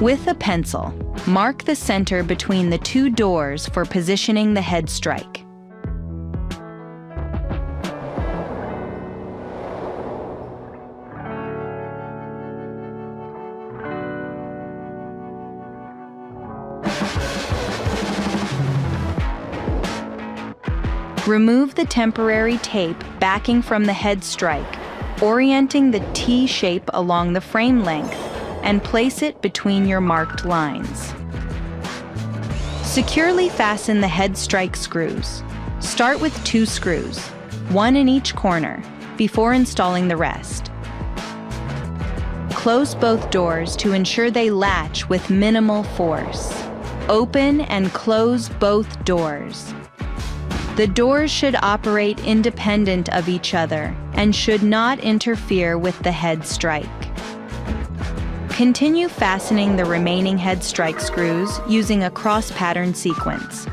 With a pencil, mark the center between the two doors for positioning the head strike. Remove the temporary tape backing from the head strike, orienting the T shape along the frame length, and place it between your marked lines. Securely fasten the head strike screws. Start with 2 screws, 1 in each corner, before installing the rest. Close both doors to ensure they latch with minimal force. Open and close both doors. The doors should operate independent of each other and should not interfere with the head strike. Continue fastening the remaining head strike screws using a cross pattern sequence.